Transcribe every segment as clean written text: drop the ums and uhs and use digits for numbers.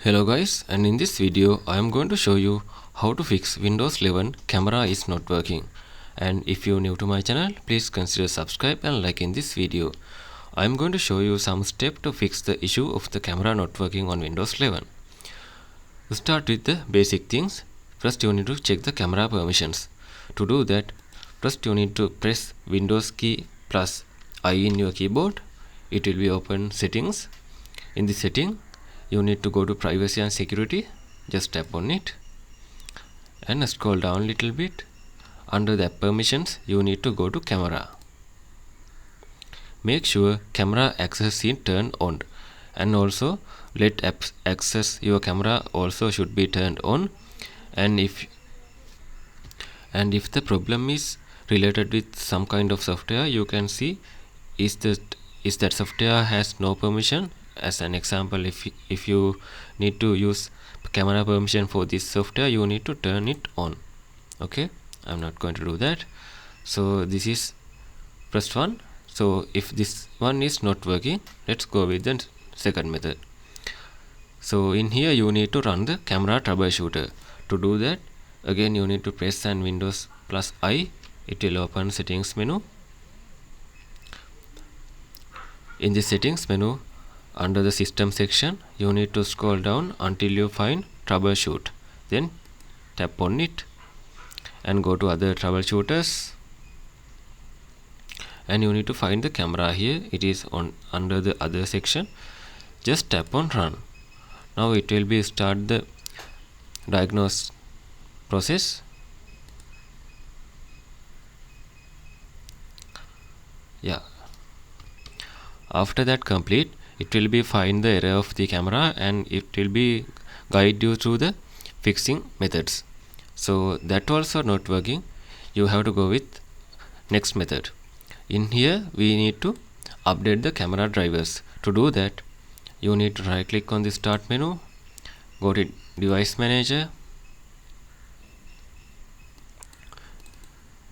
Hello guys, and in this video I am going to show you how to fix Windows 11 camera is not working. And if you are new to my channel, please consider subscribe and like in this video. I am going to show you some steps to fix the issue of the camera not working on Windows 11. To start with the basic things, first you need to check the camera permissions. To do that, first you need to press Windows key plus I in your keyboard. It will be open settings. In the setting, you need to go to privacy and security. Just tap on it and scroll down a little bit. Under the app permissions, you need to go to camera. Make sure camera access is turned on, and also let apps access your camera also should be turned on. And if the problem is related with some kind of software, you can see is that software has no permission. As an example, if you need to use camera permission for this software, you need to turn it on. Okay, I'm not going to do that. So this is first one. So if this one is not working, let's go with the second method. So in here you need to run the Camera Troubleshooter. To do that, again you need to press and Windows plus I. It will open settings menu. In the settings menu, under the system section, you need to scroll down until you find Troubleshoot. Then tap on it and go to other troubleshooters, and you need to find the camera here. It is on under the other section. Just tap on run. Now it will be start the diagnose process. Yeah. After that complete, it will be find the error of the camera and it will be guide you through the fixing methods. So that also not working, you have to go with next method. In here we need to update the camera drivers. To do that, you need to right click on the start menu, go to device manager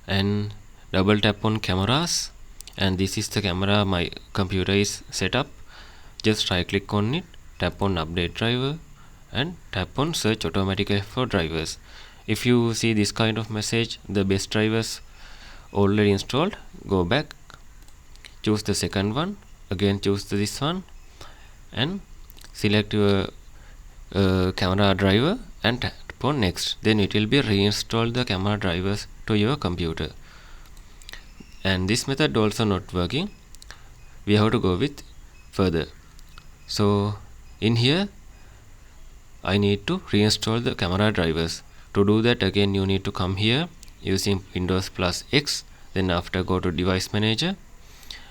and double tap on cameras, and this is the camera my computer is set up. Just right click on it, tap on update driver and tap on search automatically for drivers. If you see this kind of message, the best drivers already installed, go back, choose the second one, again choose this one and select your camera driver and tap on next. Then it will be reinstall the camera drivers to your computer. And this method also not working, we have to go with further. So in here I need to reinstall the camera drivers. To do that, again you need to come here using Windows plus X, then after go to device manager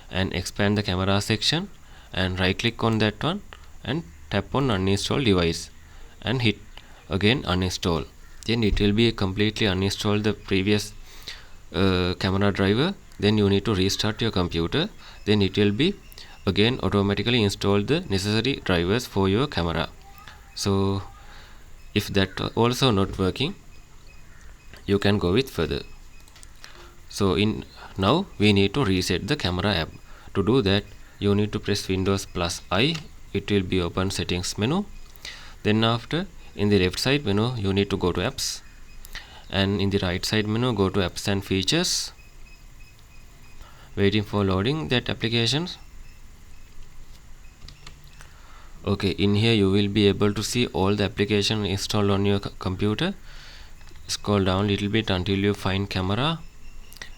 and expand the camera section and right click on that one and tap on uninstall device and hit again uninstall. Then it will be completely uninstall the previous camera driver. Then you need to restart your computer. Then it will be again automatically install the necessary drivers for your camera. So if that also not working, you can go with further. So now we need to reset the camera app. To do that, you need to press Windows plus I. It will be open settings menu. Then after, in the left side menu, you need to go to apps, and in the right side menu, go to apps and features. Waiting for loading that applications. Okay, in here you will be able to see all the application installed on your computer. Scroll down a little bit until you find camera.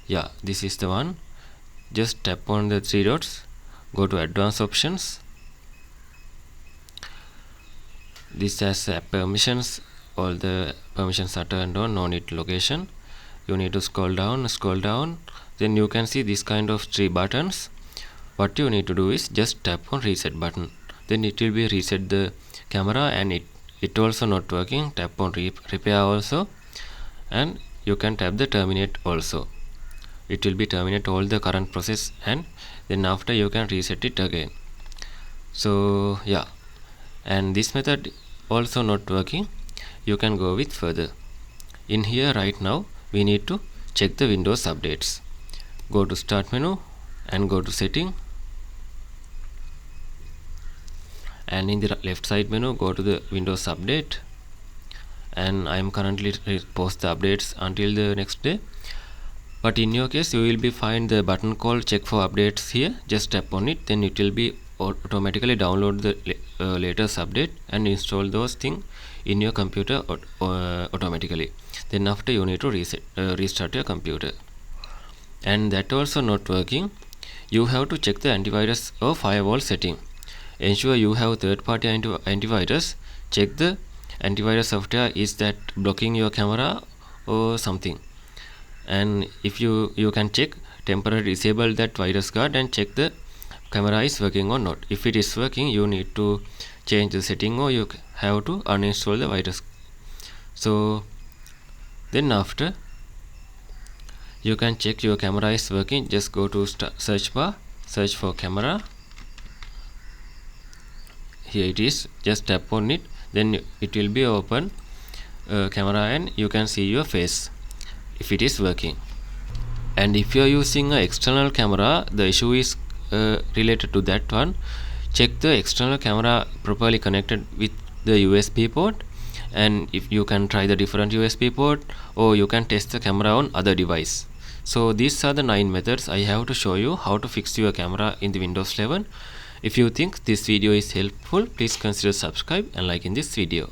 Yeah, this is the one. Just tap on the three dots, go to advanced options. This has app permissions. All the permissions are turned on, no need location. You need to scroll down, then you can see this kind of three buttons. What you need to do is just tap on reset button. Then it will be reset the camera, and it also not working, tap on repair also, and you can tap the terminate also. It will be terminate all the current process, and then after you can reset it again. So yeah, and this method also not working, you can go with further. In here right now we need to check the Windows updates. Go to start menu and go to setting and in the left side menu go to the Windows Update, and I am currently post the updates until the next day. But in your case you will be find the button called check for updates here. Just tap on it, then it will be automatically download the latest update and install those things in your computer automatically. Then after you need to restart your computer. And that also not working, you have to check the antivirus or firewall setting. Ensure you have third-party antivirus. Check the antivirus software is that blocking your camera or something. And if you can check temporarily disable that virus guard and check the camera is working or not. If it is working, you need to change the setting or you have to uninstall the virus. So then after you can check your camera is working. Just go to search bar, search for camera. Here it is. Just tap on it, then it will be open camera and you can see your face if it is working. And if you are using an external camera, the issue is related to that one. Check the external camera properly connected with the USB port, and if you can try the different USB port, or you can test the camera on other device. So these are the 9 methods I have to show you how to fix your camera in the Windows 11. If you think this video is helpful, please consider subscribe and like in this video.